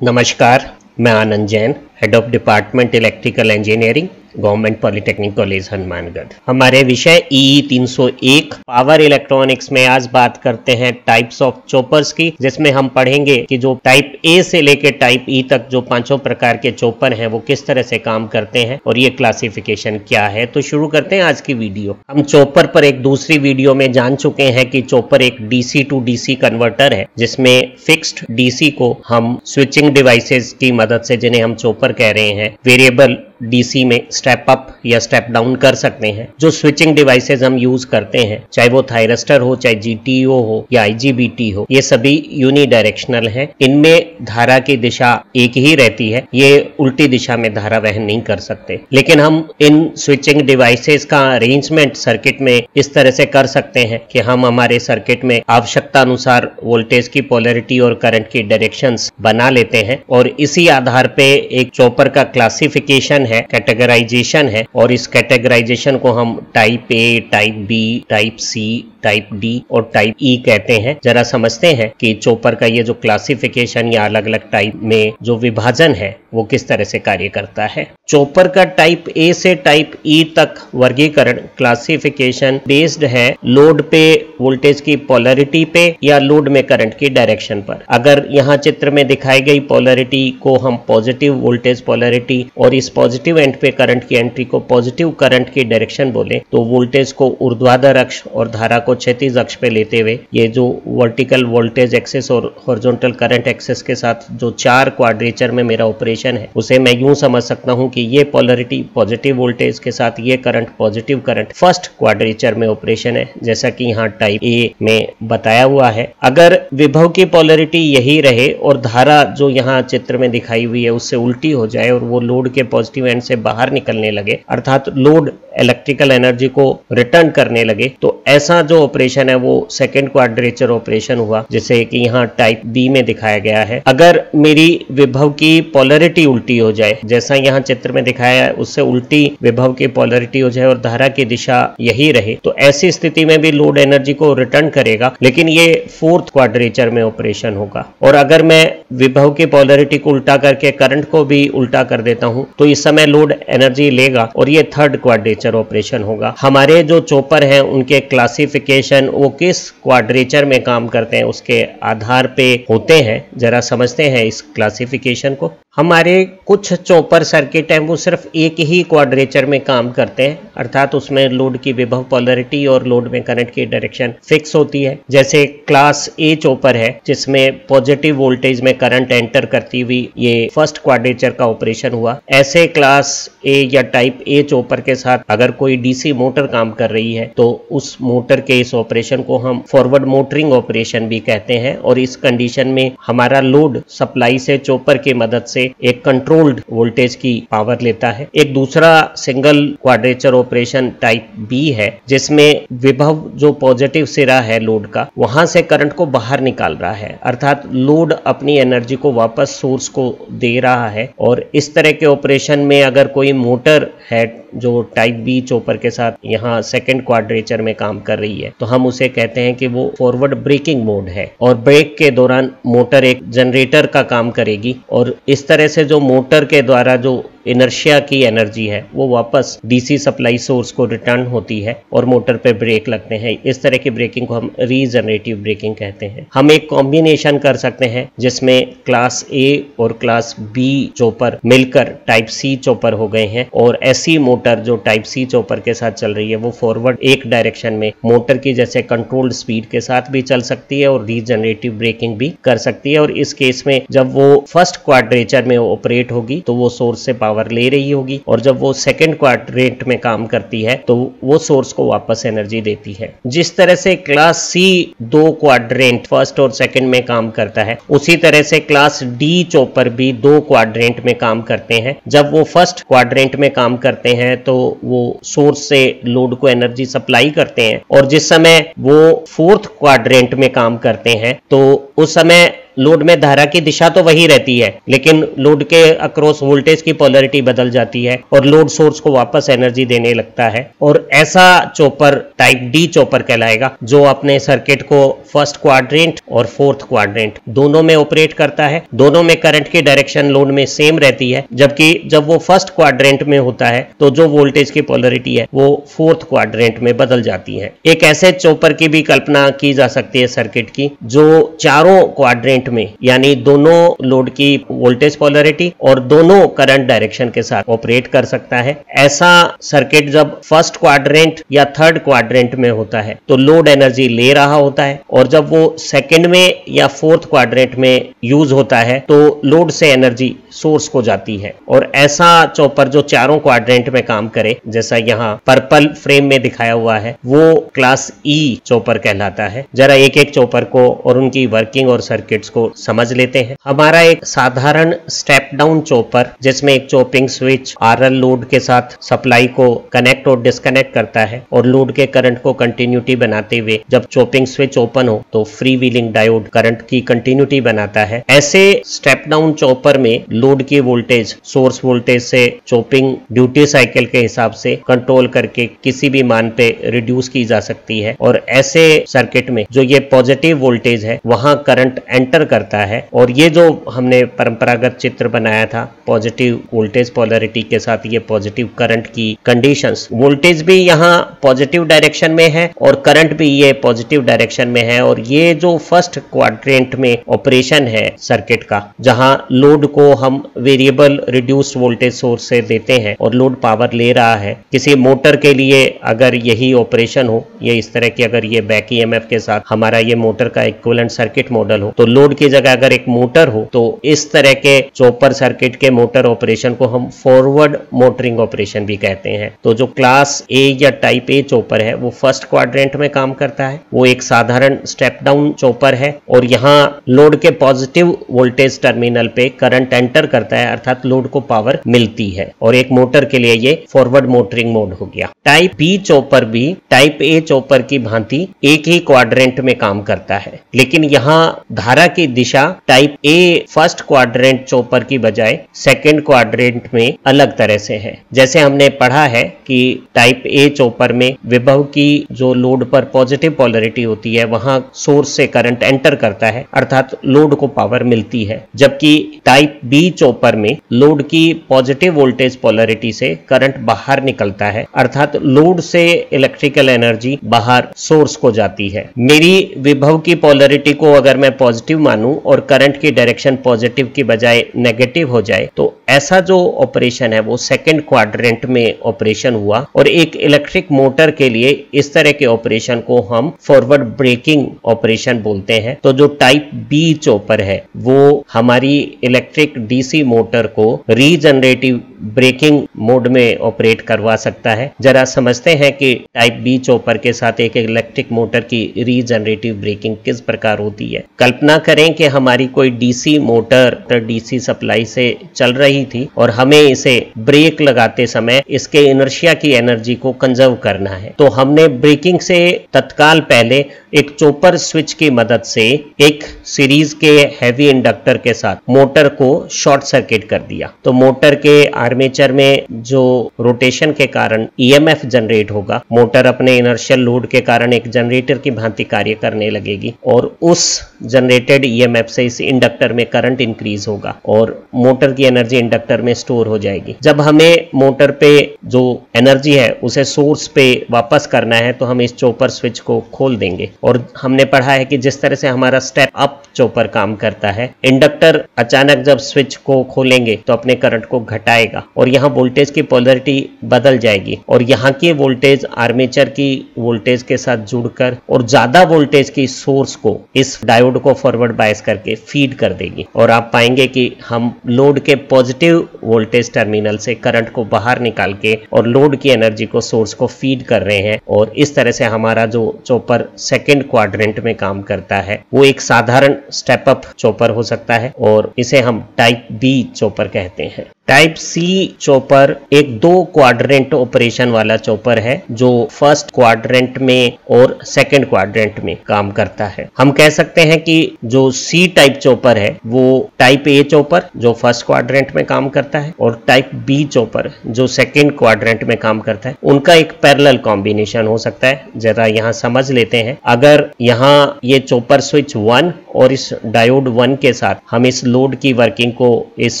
नमस्कार, मैं Anand Jain, head of department electrical engineering, government polytechnic college Hanumangarh. हमारे विषय EE 301 पावर इलेक्ट्रॉनिक्स में आज बात करते हैं टाइप्स ऑफ चॉपर्स की, जिसमें हम पढ़ेंगे कि जो टाइप A से लेकर टाइप E तक जो पांचों प्रकार के चॉपर हैं वो किस तरह से काम करते हैं और ये क्लासिफिकेशन क्या है। तो शुरू करते हैं आज की वीडियो। हम चॉपर पर एक दूसरी वीडियो में जान चुके हैं कि चॉपर एक DC टू DC कन्वर्टर है, जिसमें फिक्स्ड DC को हम स्विचिंग डिवाइसेस की मदद से, जिन्हें हम चॉपर कह रहे हैं, वेरिएबल DC में स्टेप अप या स्टेप डाउन कर सकते हैं। जो स्विचिंग डिवाइसेस हम यूज करते हैं, चाहे वो थायरिस्टर हो, चाहे GTO हो या IGBT हो, ये सभी यूनिडायरेक्शनल हैं। इनमें धारा की दिशा एक ही रहती है, ये उल्टी दिशा में धारा वहन नहीं कर सकते। लेकिन हम इन स्विचिंग डिवाइसेस का अरेंजमेंट सर्किट में इस तरह से कर सकते हैं कि हम हमारे सर्किट में आवश्यकता अनुसार वोल्टेज की पोलैरिटी और करंट की डायरेक्शंस बना लेते हैं, और इसी आधार पे एक चॉपर का क्लासिफिकेशन है, कैटेगराइजेशन है, और इस कैटेगराइजेशन को हम type A, type B, type C, type D और टाइप E कहते हैं। जरा समझते हैं कि चॉपर का ये जो क्लासिफिकेशन या अलग अलग टाइप में जो विभाजन है वो किस तरह से कार्य करता है। चॉपर का टाइप A से टाइप E तक वर्गीकरण क्लासिफिकेशन बेस्ड है लोड पे वोल्टेज की पोलैरिटी पे या लोड में करंट की डायरेक्शन पर। अगर यहाँ चित्र में दिखाई गई पोलैरिटी को हम पॉजिटिव वोल्टेज पोलैरिटी और इस पॉजिटिव एंड पे करंट की एंट्री को पॉजिटिव करंट की डायरेक्शन बोले, तो वोल्टेज को ऊर्ध्वाधर अक्ष और धारा को क्षैतिज अक्ष पे लेते हुए ये जो वर्टिकल वोल्टेज एक्सिस और हॉरिजॉन्टल करंट एक्सिस के साथ जो चार क्वाड्रेचर में मेरा ऑपरेशन है, उसे मैं यूं समझ सकता हूं कि ये पोलैरिटी पॉजिटिव वोल्टेज के साथ ये current positive current first quadrature में ऑपरेशन है, जैसा कि यहाँ टाइप A में बताया हुआ है। अगर विभव की पोलैरिटी यही रहे और धारा जो यहाँ चित्र में दिखाई हुई है उससे उल्टी हो जाए और वो लोड के पॉजिटिव एंड से बाहर निकलने लगे, अर्थात लोड इलेक्ट्रिकल एनर्जी को रिटर्न करने लगे, तो ऐसा जो ऑपरेशन है वो सेकेंड क्वाड्रेचर ऑपरेशन हुआ, जिसे कि यहाँ टाइप B में दिखाया गया है। अगर मेरी विभव की पोलैरिटी उल्टी हो जाए, जैसा यहाँ चित्र में दिखाया है उससे उल्टी विभव की पोलैरिटी हो जाए और धारा की दिशा यही रहे, तो ऐसी स्थिति में भी लोड एनर्जी को रिटर्न करेगा, लेकिन ये फोर्थ क्वाड्रेचर में ऑपरेशन होगा। और अगर मैं विभव की पोलैरिटी को उल्टा करके करंट को भी उल्टा कर देता हूं, तो इस समय लोड एनर्जी लेगा और ये थर्ड क्वाड्रेचर ऑपरेशन होगा। हमारे जो चॉपर हैं उनके क्लासिफिकेशन वो किस क्वाड्रेचर में काम करते हैं उसके आधार पे होते हैं। जरा समझते हैं इस क्लासिफिकेशन को। हमारे कुछ चॉपर सर्किट हैं वो सिर्फ एक ही क्वाड्रेचर में काम करते हैं, अर्थात उसमें लोड की विभव पोलैरिटी और लोड में करंट की डायरेक्शन फिक्स होती है। जैसे क्लास A चॉपर है, जिसमें पॉजिटिव वोल्टेज में करंट एंटर करती हुई ये फर्स्ट क्वाड्रेचर का ऑपरेशन हुआ। ऐसे क्लास A या टाइप A चॉपर के साथ अगर कोई DC मोटर काम कर रही है, तो उस मोटर के इस ऑपरेशन को हम फॉरवर्ड मोटरिंग ऑपरेशन भी कहते हैं, और इस कंडीशन में हमारा लोड सप्लाई से चॉपर की मदद से एक कंट्रोल्ड वोल्टेज की पावर लेता है। एक दूसरा single quadrature operation type B है, जिसमें विभव जो पॉजिटिव सिरा है लोड का, वहां से करंट को बाहर निकाल रहा है, अर्थात लोड अपनी एनर्जी को वापस सोर्स को दे रहा है। और इस तरह के ऑपरेशन में अगर कोई मोटर है जो टाइप B चॉपर के साथ यहाँ सेकंड क्वाड्रेचर में काम कर रही है, तो हम उसे कहते हैं कि वो फॉरवर्ड ब्रेकिंग मोड है, और ब्रेक के दौरान मोटर एक जनरेटर का काम करेगी, और इस तरह से जो मोटर के द्वारा जो इनर्शिया की एनर्जी है वो वापस DC सप्लाई सोर्स को रिटर्न होती है और मोटर पे ब्रेक लगते हैं। इस तरह की ब्रेकिंग को हम रीजनरेटिव ब्रेकिंग कहते हैं। हम एक कॉम्बिनेशन कर सकते हैं जिसमें क्लास A और क्लास B चॉपर मिलकर टाइप C चॉपर हो गए हैं, और ऐसी मोटर जो टाइप C चॉपर के साथ चल रही है वो फॉरवर्ड एक डायरेक्शन में मोटर की जैसे कंट्रोल्ड स्पीड के साथ भी चल सकती है और रीजनरेटिव ब्रेकिंग भी कर सकती है। और इस केस में जब वो फर्स्ट क्वाड्रेचर में ऑपरेट होगी तो वो सोर्स से पावर ले रही होगी, और जब वो सेकंड क्वाड्रेंट में काम करती है तो वो सोर्स को वापस एनर्जी देती है। जिस तरह से क्लास C दो क्वाड्रेंट फर्स्ट और सेकंड में काम करता है, उसी तरह से क्लास D चॉपर भी दो क्वाड्रेंट में काम करते हैं। जब वो फर्स्ट क्वाड्रेंट में काम करते हैं तो वो सोर्स से लोड को एनर्जी सप्लाई करते हैं, और जिस समय वो फोर्थ क्वाड्रेंट में काम करते हैं तो उस समय लोड में धारा की दिशा तो वही रहती है, लेकिन लोड के अक्रॉस वोल्टेज की पोलैरिटी बदल जाती है और लोड सोर्स को वापस एनर्जी देने लगता है। और ऐसा चॉपर टाइप डी चॉपर कहलाएगा, जो अपने सर्किट को फर्स्ट क्वाड्रेंट और फोर्थ क्वाड्रेंट दोनों में ऑपरेट करता है। दोनों में करंट की डायरेक्शन लोड में सेम रहती है, जबकि जब वो फर्स्ट क्वाड्रेंट में होता है तो जो वोल्टेज की पोलैरिटी है वो फोर्थ क्वाड्रेंट में बदल जाती है। एक ऐसे चॉपर की भी कल्पना की जा सकती है सर्किट की, जो चारों क्वाड्रेंट में यानी दोनों लोड की वोल्टेज पोलैरिटी और दोनों करंट डायरेक्शन के साथ ऑपरेट कर सकता है। ऐसा सर्किट जब फर्स्ट क्वाड्रेंट या थर्ड क्वाड्रेंट में होता है तो लोड एनर्जी ले रहा होता है, और जब वो सेकंड में या फोर्थ क्वाड्रेंट में यूज होता है तो लोड से एनर्जी सोर्स को जाती है। और ऐसा चॉपर जो चारों क्वाड्रेंट में काम करे, जैसा यहाँ पर्पल फ्रेम में दिखाया हुआ है, वो क्लास ई चॉपर कहलाता है। जरा एक एक चॉपर को और उनकी वर्किंग और सर्किट्स को समझ लेते हैं। हमारा एक साधारण स्टेप डाउन चॉपर, जिसमें एक चॉपिंग स्विच आरएल लोड के साथ सप्लाई को कनेक्ट और डिस्कनेक्ट करता है, और लोड के करंट को कंटिन्यूटी बनाते हुए जब चॉपिंग स्विच ओपन हो तो फ्री व्हीलिंग डायोड करंट की कंटिन्यूटी बनाता है। ऐसे स्टेप डाउन चॉपर में लोड की वोल्टेज सोर्स वोल्टेज से चॉपिंग ड्यूटी साइकिल के हिसाब से कंट्रोल करके किसी भी मान पे रिड्यूस की जा सकती है। और ऐसे सर्किट में जो ये पॉजिटिव वोल्टेज है वहां करंट एंटर करता है, और ये जो हमने परंपरागत चित्र बनाया था पॉजिटिव वोल्टेज पोलैरिटी के साथ ये पॉजिटिव करंट की कंडीशंस, वोल्टेज भी यहाँ पॉजिटिव डायरेक्शन में है और करंट भी ये पॉजिटिव डायरेक्शन में है। और ये जो फर्स्ट क्वाड्रेंट में ऑपरेशन है सर्किट का, जहां लोड को हम वेरिएबल रिड्यूस्ड वोल्टेज सोर्स से देते हैं और लोड पावर ले रहा है, किसी मोटर के लिए अगर यही ऑपरेशन हो, ये इस तरह की अगर ये बैक ईएमएफ के साथ हमारा ये मोटर का इक्विवेलेंट सर्किट मॉडल हो, तो लोड की जगह अगर एक मोटर हो तो इस तरह के चॉपर सर्किट के मोटर ऑपरेशन को हम फॉरवर्ड मोटरिंग ऑपरेशन भी कहते हैं। तो जो क्लास ए या टाइप ए चॉपर है वो फर्स्ट क्वाड्रेंट में काम करता है, वो एक साधारण स्टेप डाउन चॉपर है, और यहाँ लोड के पॉजिटिव वोल्टेज टर्मिनल पे करंट एंटर करता है, अर्थात लोड को पावर मिलती है। और एक मोटर के लिए ये फॉरवर्ड मोटरिंग मोड हो गया। टाइप बी चॉपर भी टाइप ए चॉपर की भांति एक ही क्वाड्रेंट में काम करता है, लेकिन यहाँ धारा की दिशा type A first quadrant chopper की बजाय सेकंड क्वाड्रेंट में अलग तरह से है। जैसे हमने पढ़ा है कि टाइप ए चॉपर में विभव की जो लोड पर पॉजिटिव पोलैरिटी होती है वहां सोर्स से करंट एंटर करता है, अर्थात लोड को पावर मिलती है, जबकि टाइप बी चॉपर में लोड की पॉजिटिव वोल्टेज पोलैरिटी से करंट बाहर निकलता है, अर्थात लोड से इलेक्ट्रिकल एनर्जी बाहर सोर्स को जाती है। मेरी विभव की पोलैरिटी को अगर मैं पॉजिटिव मानूं और करंट की डायरेक्शन पॉजिटिव की बजाय नेगेटिव हो जाए तो ऐसा जो ऑपरेशन है वो सेकंड क्वाड्रेंट में ऑपरेशन हुआ। और एक इलेक्ट्रिक मोटर के लिए इस तरह के ऑपरेशन को हम फॉरवर्ड ब्रेकिंग ऑपरेशन बोलते हैं। तो जो टाइप बी चॉपर है वो हमारी इलेक्ट्रिक डीसी मोटर को रीजनरेटिव ब्रेकिंग मोड में ऑपरेट करवा सकता है। जरा समझते हैं कि टाइप बी चॉपर के साथ एक इलेक्ट्रिक मोटर की रीजनरेटिव ब्रेकिंग किस प्रकार होती है। कल्पना करें कि हमारी कोई डीसी मोटर डीसी सप्लाई से चल रही थी और हमें इसे ब्रेक लगाते समय इसके इनर्शिया की एनर्जी को कंजर्व करना है। तो हमने ब्रेकिंग से तत्काल पहले एक चॉपर स्विच की मदद से एक सीरीज के हैवी इंडक्टर के साथ मोटर को शॉर्ट सर्किट कर दिया। तो मोटर के आर्मेचर में जो रोटेशन के कारण ईएमएफ जनरेट होगा, मोटर अपने इनर्शियल लोड के कारण एक जनरेटर की भांति कार्य करने लगेगी और उस जनरेटेड ईएमएफ से इस इंडक्टर में करंट इंक्रीज होगा और मोटर की एनर्जी इंडक्टर में स्टोर हो जाएगी। जब हमें मोटर पे जो एनर्जी है उसे सोर्स पे वापस करना है तो हम इस चॉपर स्विच को खोल देंगे। और हमने पढ़ा है कि जिस तरह से हमारा स्टेप अप चॉपर काम करता है, इंडक्टर अचानक जब स्विच को खोलेंगे तो अपने करंट को घटाएगा और यहाँ वोल्टेज की पोलैरिटी बदल जाएगी और यहाँ की वोल्टेज आर्मेचर की वोल्टेज के साथ जुड़कर और ज्यादा वोल्टेज की सोर्स को इस डायोड को फॉरवर्ड बायस करके फीड कर देगी। और आप पाएंगे कि हम लोड के पॉजिटिव वोल्टेज टर्मिनल से करंट को बाहर निकाल के और लोड की एनर्जी को सोर्स को फीड कर रहे हैं। और इस तरह से हमारा जो चॉपर सेकंड क्वाड्रेंट में काम करता है वो एक साधारण स्टेप अप चॉपर हो सकता है और इसे हम टाइप बी चॉपर कहते हैं। टाइप सी चॉपर एक 2 क्वाड्रेंट ऑपरेशन वाला चॉपर है जो फर्स्ट क्वाड्रेंट में और सेकंड क्वाड्रेंट में काम करता है। हम कह सकते हैं कि जो सी टाइप चॉपर है वो टाइप ए चॉपर जो फर्स्ट क्वाड्रेंट में काम करता है और टाइप बी चॉपर जो सेकंड क्वाड्रेंट में काम करता है, उनका एक पैरेलल कॉम्बिनेशन हो सकता है। जरा यहाँ समझ लेते हैं। अगर यहाँ ये चॉपर स्विच 1 और इस डायोड 1 के साथ हम इस लोड की वर्किंग को इस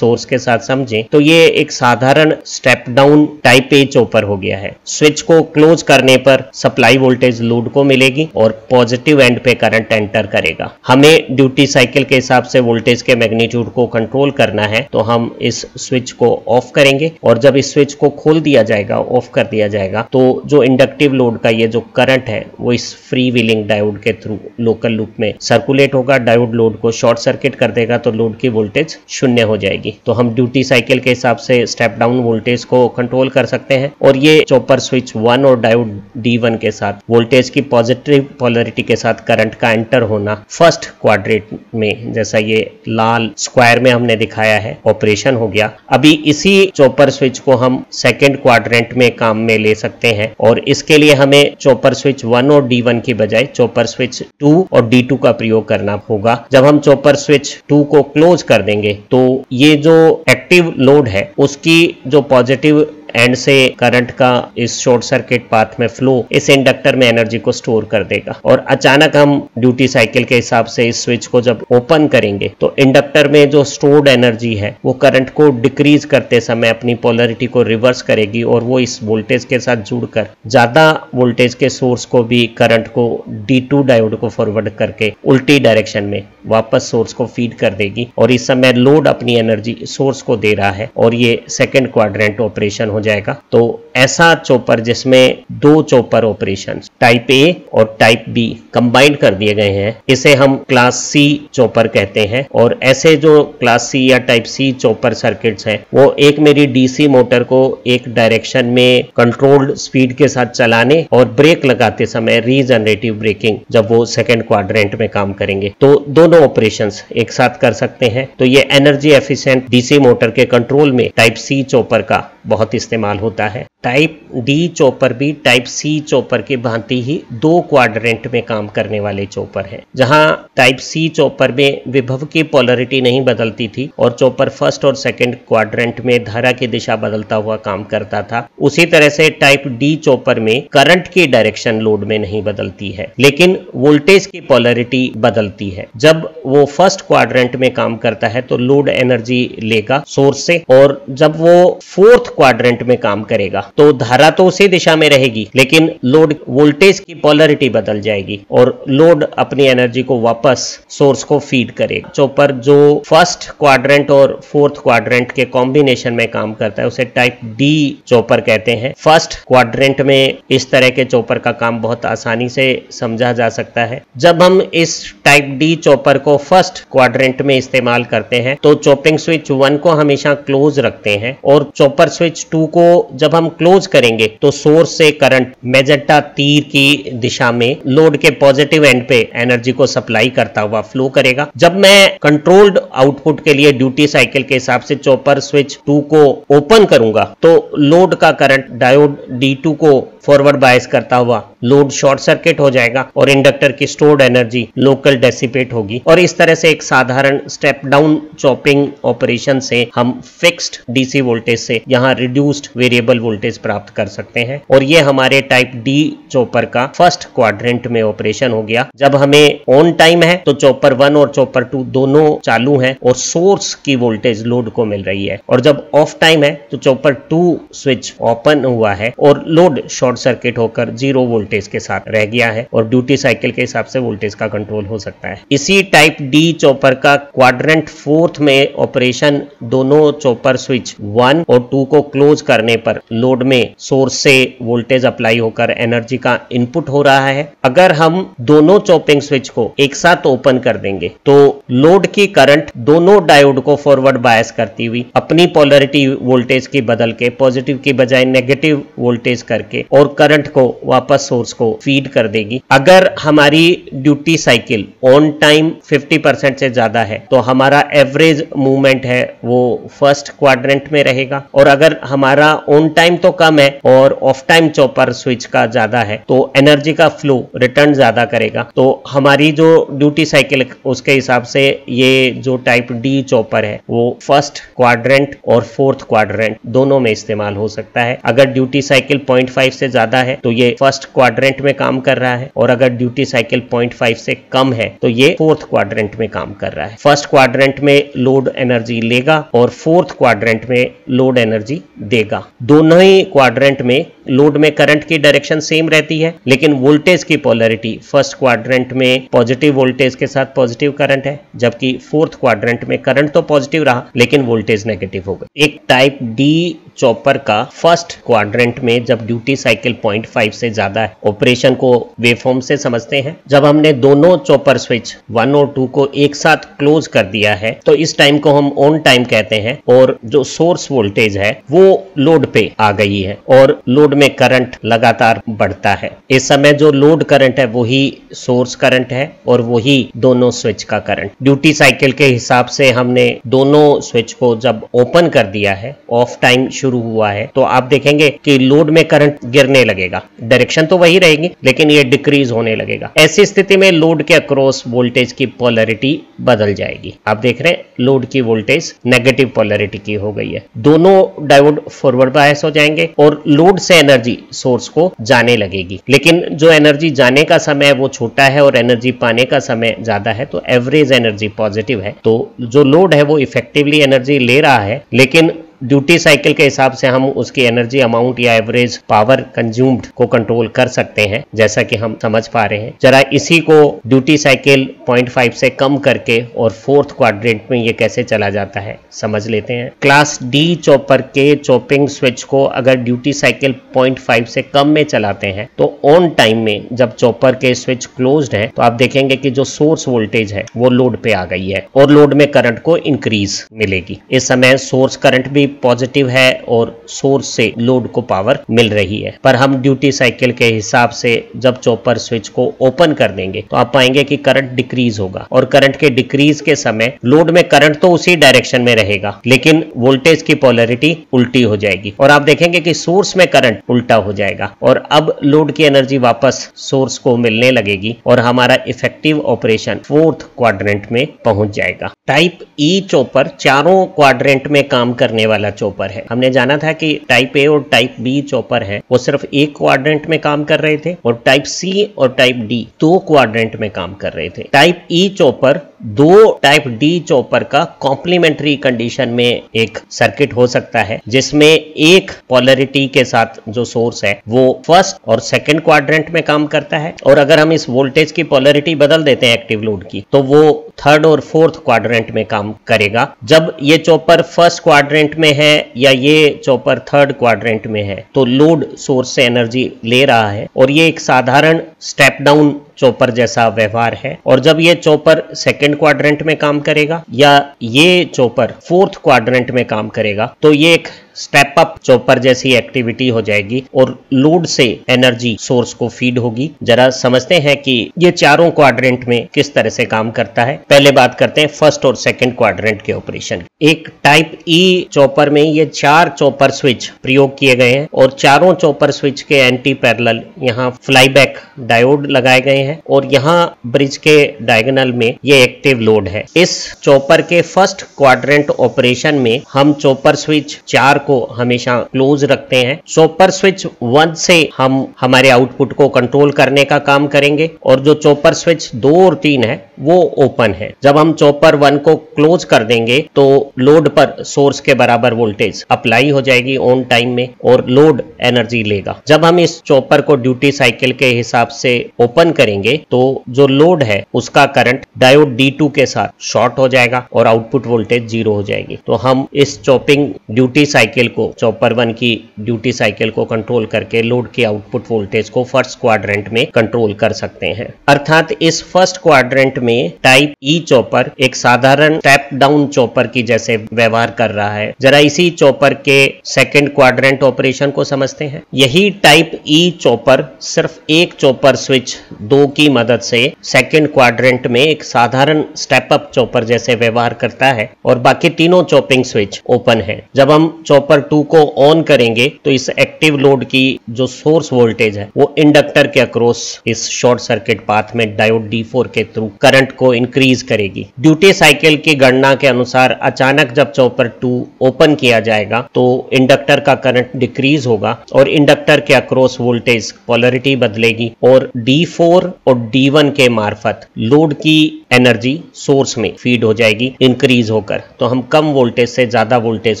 सोर्स के साथ समझें तो ये एक साधारण step down type A chopper हो गया है। स्विच को क्लोज करने पर सप्लाई वोल्टेज लोड को मिलेगी और पॉजिटिव एंड पे करंट एंटर करेगा। हमें ड्यूटी साइकिल के हिसाब से वोल्टेज के मैग्नीट्यूड को कंट्रोल करना है तो हम इस स्विच को ऑफ करेंगे और जब इस स्विच को खोल दिया जाएगा, ऑफ कर दिया जाएगा, तो जो इंडक्टिव लोड का ये जो करंट है वो इस फ्री व्हीलिंग डायोड के थ्रू लोकल लूप में सर्कुलेट होगा। डायोड लोड को शॉर्ट सर्किट कर देगा तो लोड की वोल्टेज 0 हो जाएगी। तो हम ड्यूटी साइकिल के हिसाब से स्टेप डाउन वोल्टेज को कंट्रोल कर सकते हैं और ये चॉपर स्विच 1 और डायोड D1 के साथ वोल्टेज की पॉजिटिव पोलैरिटी के साथ करंट का एंटर होना फर्स्ट क्वाड्रेंट में, जैसा ये लाल स्क्वायर में हमने दिखाया है, ऑपरेशन हो गया। अभी इसी चॉपर स्विच को हम सेकेंड क्वाड्रेंट में काम में ले सकते हैं और इसके लिए हमें चॉपर स्विच 1 और D1 की बजाय चॉपर स्विच 2 और D2 का प्रयोग करना होगा। जब हम चॉपर स्विच 2 को क्लोज कर देंगे तो ये जो एक्टिव लोड है उसकी जो पॉजिटिव एंड से करंट का इस शॉर्ट सर्किट पाथ में फ्लो इस इंडक्टर में एनर्जी को स्टोर कर देगा और अचानक हम ड्यूटी साइकिल के हिसाब से इस स्विच को जब ओपन करेंगे तो इंडक्टर में जो स्टोर्ड एनर्जी है वो करंट को डिक्रीज करते समय अपनी पोलैरिटी को रिवर्स करेगी और वो इस वोल्टेज के साथ जुड़कर ज्यादा वोल्टेज के सोर्स को भी करंट को D2 डायोड को फॉरवर्ड करके उल्टी डायरेक्शन में वापस सोर्स को फीड कर देगी और इस समय लोड अपनी एनर्जी सोर्स को दे रहा है और ये सेकेंड क्वाड्रेंट ऑपरेशन हो जाएगा। तो ऐसा चॉपर जिसमें 2 चॉपर ऑपरेशन टाइप ए और टाइप बी कंबाइंड कर दिए गए हैं, इसे हम क्लास सी चॉपर कहते हैं। और ऐसे जो क्लास सी या टाइप सी चॉपर सर्किट्स हैं वो एक मेरी डीसी मोटर को एक डायरेक्शन में कंट्रोल्ड स्पीड के साथ चलाने और ब्रेक लगाते समय रीजनरेटिव ब्रेकिंग जब वो सेकेंड क्वाड्रेंट में काम करेंगे तो दोनों ऑपरेशंस एक साथ कर सकते हैं। तो ये एनर्जी एफिशिएंट डीसी मोटर के कंट्रोल में टाइप सी चॉपर का बहुत इस्तेमाल होता है। टाइप डी चॉपर भी टाइप सी चॉपर की भांति ही 2 क्वाड्रेंट में काम करने वाले चॉपर है। जहां टाइप सी चॉपर में विभव की पोलैरिटी नहीं बदलती थी और चॉपर फर्स्ट और सेकंड क्वाड्रेंट में धारा की दिशा बदलता हुआ काम करता था, उसी तरह से टाइप डी चॉपर में करंट की डायरेक्शन लोड में नहीं बदलती है लेकिन वोल्टेज की पोलैरिटी बदलती है। जब वो फर्स्ट क्वाड्रेंट में काम करता है तो लोड एनर्जी लेगा सोर्स से और जब वो फोर्थ क्वाड्रेंट में काम करेगा तो धारा तो उसी दिशा में रहेगी लेकिन लोड वोल्टेज की पोलैरिटी बदल जाएगी और लोड अपनी एनर्जी को वापस सोर्स को फीड करेगा। चॉपर जो फर्स्ट क्वाड्रेंट और फोर्थ क्वाड्रेंट के कॉम्बिनेशन में काम करता है उसे टाइप डी चॉपर कहते हैं। फर्स्ट क्वाड्रेंट में इस तरह के चॉपर का काम बहुत आसानी से समझा जा सकता है। जब हम इस टाइप डी चॉपर को फर्स्ट क्वाड्रेंट में इस्तेमाल करते हैं तो चॉपिंग स्विच 1 को हमेशा क्लोज रखते हैं और चॉपर स्विच 2 को जब हम क्लोज करेंगे तो सोर्स से करंट मैजेंटा तीर की दिशा में लोड के पॉजिटिव एंड पे एनर्जी को सप्लाई करता हुआ फ्लो करेगा। जब मैं कंट्रोल्ड आउटपुट के लिए ड्यूटी साइकिल के हिसाब से चॉपर स्विच 2 को ओपन करूंगा तो लोड का करंट डायोड D2 को फॉरवर्ड बायस करता हुआ लोड शॉर्ट सर्किट हो जाएगा और इंडक्टर की स्टोर्ड एनर्जी लोकल डेसिपेट होगी और इस तरह से एक साधारण स्टेप डाउन चॉपिंग ऑपरेशन से हम फिक्स्ड डीसी वोल्टेज से यहाँ रिड्यूस्ड वेरिएबल वोल्टेज प्राप्त कर सकते हैं। और ये हमारे टाइप डी चॉपर का फर्स्ट क्वाड्रेंट में ऑपरेशन हो गया। जब हमें ऑन टाइम है तो चॉपर 1 और चॉपर 2 दोनों चालू हैं और सोर्स की वोल्टेज लोड को मिल रही है और जब ऑफ टाइम है तो चॉपर 2 स्विच ओपन हुआ है और लोड शॉर्ट सर्किट होकर 0 वोल्टेज के साथ रह गया है और ड्यूटी साइकिल के हिसाब से वोल्टेज का कंट्रोल हो सकता है। इसी टाइप डी चॉपर का क्वाड्रेंट फोर्थ में ऑपरेशन दोनों चॉपर स्विच 1 और 2 को क्लोज करने पर लोड में सोर्स से वोल्टेज अप्लाई होकर एनर्जी का इनपुट हो रहा है। अगर हम दोनों चॉपिंग स्विच को एक साथ ओपन कर देंगे तो लोड की करंट दोनों डायोड को फॉरवर्ड बायस करती हुई अपनी पोलैरिटी वोल्टेज की बदल के पॉजिटिव की बजाय नेगेटिव वोल्टेज करके और करंट को वापस सोर्स को फीड कर देगी। अगर हमारी ड्यूटी साइकिल ऑन टाइम 50% से ज्यादा है तो हमारा एवरेज मूवमेंट है वो फर्स्ट क्वाड्रेंट में रहेगा, और अगर हमारा ऑन टाइम तो कम है और ऑफ टाइम चॉपर स्विच का ज्यादा है तो एनर्जी का फ्लो रिटर्न ज्यादा करेगा। तो हमारी जो ड्यूटी साइकिल उसके हिसाब से ये जो टाइप डी चॉपर है वो फर्स्ट क्वाड्रेंट और फोर्थ क्वाड्रेंट दोनों में इस्तेमाल हो सकता है। अगर ड्यूटी साइकिल 0.5 से ज्यादा है तो ये फर्स्ट क्वाड्रेंट में काम कर रहा है, और अगर ड्यूटी साइकिल 0.5 से कम है तो ये फोर्थ क्वाड्रेंट में काम कर रहा है। फर्स्ट क्वाड्रेंट में लोड एनर्जी लेगा और फोर्थ क्वाड्रेंट में लोड एनर्जी देगा। दोनों ही क्वाड्रेंट में लोड में करंट की डायरेक्शन सेम रहती है, लेकिन वोल्टेज की पोलैरिटी फर्स्ट क्वाड्रेंट में पॉजिटिव वोल्टेज के साथ पॉजिटिव करंट है, जबकि फोर्थ क्वाड्रेंट में करंट तो पॉजिटिव रहा लेकिन वोल्टेज नेगेटिव हो गई। एक टाइप डी चॉपर का फर्स्ट क्वाड्रेंट में जब ड्यूटी साइकिल 0.5 से ज्यादा है, ऑपरेशन को वेवफॉर्म से समझते हैं। जब हमने दोनों चॉपर स्विच 1 और 2 को एक साथ क्लोज कर दिया है तो इस टाइम को हम ऑन टाइम कहते हैं, और जो सोर्स वोल्टेज है वो लोड पे आ गई है और लोड में करंट लगातार बढ़ता है। इस समय जो लोड करंट है वही सोर्स करंट है और वही दोनों स्विच का करंट। ड्यूटी साइकिल के हिसाब से हमने दोनों स्विच को जब ओपन कर दिया है, ऑफ टाइम शुरू हुआ है, तो आप देखेंगे कि लोड में करंट गिरने लगेगा। डायरेक्शन तो वही रहेगी लेकिन ये डिक्रीज होने लगेगा। ऐसी स्थिति में लोड के अक्रॉस वोल्टेज की पोलैरिटी बदल जाएगी। आप देख रहे हैं लोड की वोल्टेज नेगेटिव पोलैरिटी की हो गई है। दोनों डायोड फॉरवर्ड बायस हो जाएंगे और लोड से एनर्जी सोर्स को जाने लगेगी, लेकिन जो एनर्जी जाने का समय है वो छोटा है और एनर्जी पाने का समय ज्यादा है, तो एवरेज एनर्जी पॉजिटिव है। तो जो लोड है वो इफेक्टिवली एनर्जी ले रहा है, लेकिन ड्यूटी साइकिल के हिसाब से हम उसकी एनर्जी अमाउंट या एवरेज पावर कंज्यूम्ड को कंट्रोल कर सकते हैं, जैसा कि हम समझ पा रहे हैं। जरा इसी को ड्यूटी साइकिल 0.5 से कम करके और फोर्थ क्वाड्रेंट में ये कैसे चला जाता है समझ लेते हैं। क्लास डी चॉपर के चॉपिंग स्विच को अगर ड्यूटी साइकिल 0.5 से कम में चलाते हैं तो ऑन टाइम में जब चॉपर के स्विच क्लोज्ड है तो आप देखेंगे कि जो सोर्स वोल्टेज है वो लोड पे आ गई है और लोड में करंट को इंक्रीज मिलेगी। इस समय सोर्स करंट भी पॉजिटिव है और सोर्स से लोड को पावर मिल रही है। पर हम ड्यूटी साइकिल के हिसाब से जब चॉपर स्विच को ओपन कर देंगे तो आप पाएंगे कि करंट डिक्रीज होगा, और करंट के डिक्रीज के समय लोड में करंट तो उसी डायरेक्शन में रहेगा लेकिन वोल्टेज की पोलैरिटी उल्टी हो जाएगी, और आप देखेंगे कि सोर्स में करंट उल्टा हो जाएगा और अब लोड की एनर्जी वापस सोर्स को मिलने लगेगी और हमारा इफेक्टिव ऑपरेशन फोर्थ क्वाड्रेंट में पहुंच जाएगा। टाइप ई चॉपर चारों क्वाड्रेंट में काम करने वाला चॉपर है। हमने जाना था कि टाइप ए और टाइप बी चॉपर है वो सिर्फ एक क्वाड्रेंट में काम कर रहे थे, और टाइप सी और टाइप डी 2 क्वाड्रेंट में काम कर रहे थे। टाइप ई चॉपर 2 टाइप डी चॉपर का कॉम्प्लीमेंट्री कंडीशन में एक सर्किट हो सकता है, जिसमें एक पोलैरिटी के साथ जो सोर्स है वो फर्स्ट और सेकंड क्वाड्रेंट में काम करता है, और अगर हम इस वोल्टेज की पोलैरिटी बदल देते हैं एक्टिव लोड की तो वो थर्ड और फोर्थ क्वाड्रेंट में काम करेगा। जब ये चॉपर फर्स्ट क्वाड्रेंट में है या ये चॉपर थर्ड क्वाड्रेंट में है तो लोड सोर्स से एनर्जी ले रहा है, और ये एक साधारण स्टेप डाउन चॉपर जैसा व्यवहार है। और जब ये चॉपर सेकंड क्वाड्रेंट में काम करेगा या ये चॉपर फोर्थ क्वाड्रेंट में काम करेगा तो ये एक स्टेप अप चॉपर जैसी एक्टिविटी हो जाएगी और लोड से एनर्जी सोर्स को फीड होगी। जरा समझते हैं कि ये चारों क्वाड्रेंट में किस तरह से काम करता है। पहले बात करते हैं फर्स्ट और सेकंड क्वाड्रेंट के ऑपरेशन। एक टाइप ई चॉपर में ये 4 चॉपर स्विच प्रयोग किए गए हैं और चारों चॉपर स्विच के एंटी पैरेलल यहाँ फ्लाईबैक डायोड लगाए गए हैं और यहाँ ब्रिज के डायगोनल में ये एक्टिव लोड है। इस चॉपर के फर्स्ट क्वाड्रेंट ऑपरेशन में हम चॉपर स्विच 4 को हमेशा क्लोज रखते हैं। चॉपर स्विच 1 से हम हमारे आउटपुट को कंट्रोल करने का काम करेंगे और जो चॉपर स्विच 2 और 3 है वो ओपन है। जब हम चॉपर 1 को क्लोज कर देंगे तो लोड पर सोर्स के बराबर वोल्टेज अप्लाई हो जाएगी ऑन टाइम में और लोड एनर्जी लेगा। जब हम इस चॉपर को ड्यूटी साइकिल के हिसाब से ओपन करेंगे करेंगे तो जो लोड है उसका करंट डायोड D2 के साथ शॉर्ट हो जाएगा और आउटपुट वोल्टेज 0 हो जाएगी। तो हम इस चॉपिंग ड्यूटी साइकिल को, चॉपर 1 की ड्यूटी साइकिल को कंट्रोल करके लोड के आउटपुट वोल्टेज को फर्स्ट क्वाड्रेंट में कंट्रोल कर सकते हैं। अर्थात इस फर्स्ट क्वाड्रेंट में टाइप ई चॉपर एक साधारण स्टेप डाउन चॉपर की जैसे व्यवहार कर रहा है। जरा इसी चॉपर के सेकंड क्वाड्रेंट ऑपरेशन को समझते हैं। यही टाइप ई चॉपर सिर्फ एक चॉपर स्विच 2 की मदद से सेकंड क्वाड्रेंट में एक साधारण स्टेप अप चॉपर जैसे व्यवहार करता है और बाकी तीनों चॉपिंग स्विच ओपन है। जब हम चॉपर 2 को ऑन करेंगे तो इस एक्टिव लोड की जो सोर्स वोल्टेज है वो इंडक्टर के अक्रॉस इस शॉर्ट सर्किट पाथ में डायोड D4 के थ्रू करंट को इंक्रीज करेगी। ड्यूटी साइकिल की गणना के अनुसार अचानक जब चॉपर 2 ओपन किया जाएगा तो इंडक्टर का करंट डिक्रीज होगा और इंडक्टर के अक्रॉस वोल्टेज पोलैरिटी बदलेगी और D4 और D1 के मार्फत लोड की एनर्जी सोर्स में फीड हो जाएगी इंक्रीज होकर। तो हम कम वोल्टेज से ज्यादा वोल्टेज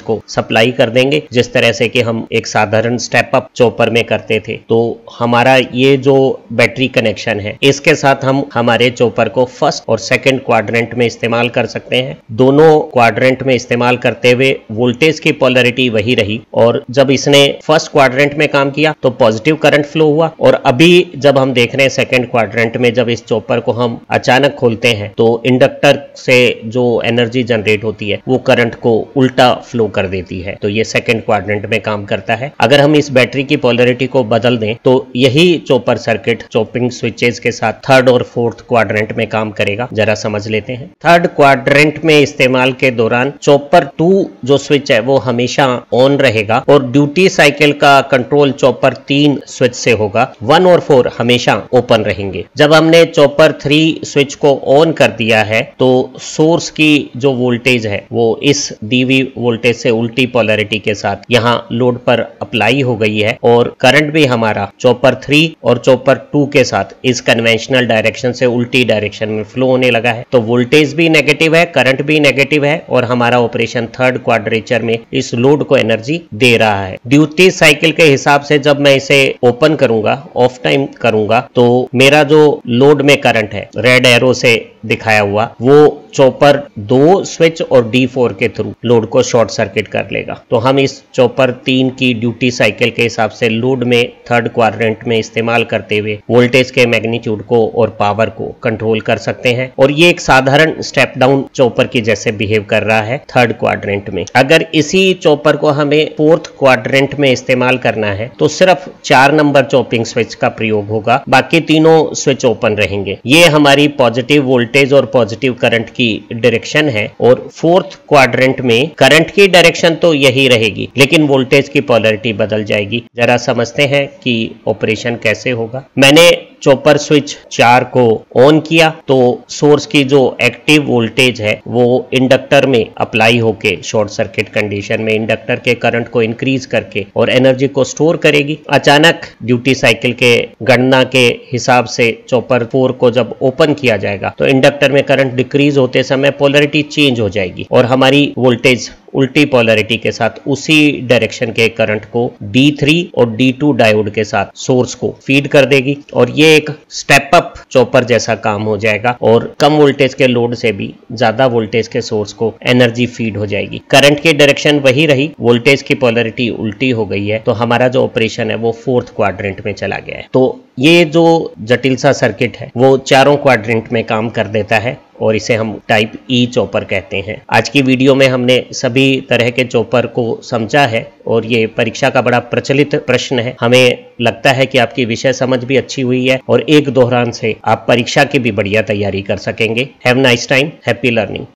को सप्लाई कर देंगे, जिस तरह से कि हम एक साधारण स्टेप अप चॉपर में करते थे। तो हमारा ये जो बैटरी कनेक्शन है इसके साथ हम हमारे चॉपर को फर्स्ट और सेकंड क्वाड्रेंट में इस्तेमाल कर सकते हैं। दोनों क्वाड्रेंट में इस्तेमाल करते हुए वोल्टेज की पोलैरिटी वही रही और जब इसने फर्स्ट क्वाड्रेंट में काम किया तो पॉजिटिव करंट फ्लो हुआ और अभी जब हम देख रहे हैं सेकंड क्वाड्रेंट में जब इस चॉपर को हम अचानक खोलते हैं तो इंडक्टर से जो एनर्जी जनरेट होती है वो करंट को उल्टा फ्लो कर देती है। तो ये सेकंड क्वाड्रेंट में काम करता है। अगर हम इस बैटरी की पोलैरिटी को बदल दें तो यही चॉपर सर्किट चॉपिंग स्विचेस के साथ थर्ड और फोर्थ क्वाड्रेंट में काम करेगा। जरा समझ लेते हैं। थर्ड क्वाड्रेंट में इस्तेमाल के दौरान चॉपर 2 जो स्विच है वो हमेशा ऑन रहेगा और ड्यूटी साइकिल का कंट्रोल चॉपर 3 स्विच से होगा। 1 और 4 हमेशा ओपन रहेंगे। जब हमने चॉपर 3 स्विच को ऑन कर दिया है तो सोर्स की जो वोल्टेज है वो इस दी हुई वोल्टेज से उल्टी पोलैरिटी के साथ यहाँ लोड पर अप्लाई हो गई है और करंट भी हमारा चॉपर 3 और चॉपर 2 के साथ इस कन्वेंशनल डायरेक्शन से उल्टी डायरेक्शन में फ्लो होने लगा है। तो वोल्टेज भी नेगेटिव है, करंट भी नेगेटिव है और हमारा ऑपरेशन थर्ड क्वाड्रेचर में इस लोड को एनर्जी दे रहा है। ड्यूटी साइकिल के हिसाब से जब मैं इसे ओपन करूंगा, ऑफ टाइम करूंगा, तो मेरा जो लोड में करंट है रेड एरो से दिखाया हुआ वो चॉपर 2 स्विच और D4 के थ्रू लोड को शॉर्ट सर्किट कर लेगा। तो हम इस चॉपर 3 की ड्यूटी साइकिल के हिसाब से लोड में थर्ड क्वाड्रेंट में इस्तेमाल करते हुए वोल्टेज के मैग्नीट्यूड को और पावर को कंट्रोल कर सकते हैं और ये एक साधारण स्टेप डाउन चॉपर की जैसे बिहेव कर रहा है थर्ड क्वाड्रेंट में। अगर इसी चॉपर को हमें फोर्थ क्वाड्रेंट में इस्तेमाल करना है तो सिर्फ 4 नंबर चॉपिंग स्विच का प्रयोग होगा, बाकी तीनों स्विच ओपन रहेंगे। ये हमारी पॉजिटिव वोल्टेज और पॉजिटिव करंट की डायरेक्शन है और फोर्थ क्वाड्रेंट में करंट की डायरेक्शन तो यही रहेगी लेकिन वोल्टेज की पोलैरिटी बदल जाएगी। जरा समझते हैं कि ऑपरेशन कैसे होगा। मैंने चॉपर स्विच 4 को ऑन किया तो सोर्स की जो एक्टिव वोल्टेज है वो इंडक्टर में अप्लाई होके शॉर्ट सर्किट कंडीशन में इंडक्टर के करंट को इंक्रीज करके और एनर्जी को स्टोर करेगी। अचानक ड्यूटी साइकिल के गणना के हिसाब से चॉपर 4 को जब ओपन किया जाएगा तो इंडक्टर में करंट डिक्रीज होते समय पोलैरिटी चेंज हो जाएगी और हमारी वोल्टेज उल्टी पोलैरिटी के साथ उसी डायरेक्शन के करंट को D3 और D2 डायोड के साथ सोर्स को फीड कर देगी और ये एक स्टेप अप चॉपर जैसा काम हो जाएगा और कम वोल्टेज के लोड से भी ज्यादा वोल्टेज के सोर्स को एनर्जी फीड हो जाएगी। करंट की डायरेक्शन वही रही, वोल्टेज की पोलैरिटी उल्टी हो गई है तो हमारा जो ऑपरेशन है वो फोर्थ क्वाड्रेंट में चला गया है। तो ये जो जटिल सा सर्किट है वो चारों क्वाड्रेंट में काम कर देता है और इसे हम टाइप ई चॉपर कहते हैं। आज की वीडियो में हमने सभी तरह के चॉपर को समझा है और ये परीक्षा का बड़ा प्रचलित प्रश्न है। हमें लगता है कि आपकी विषय समझ भी अच्छी हुई है और एक दोहरान से आप परीक्षा की भी बढ़िया तैयारी कर सकेंगे। Have nice time, happy learning.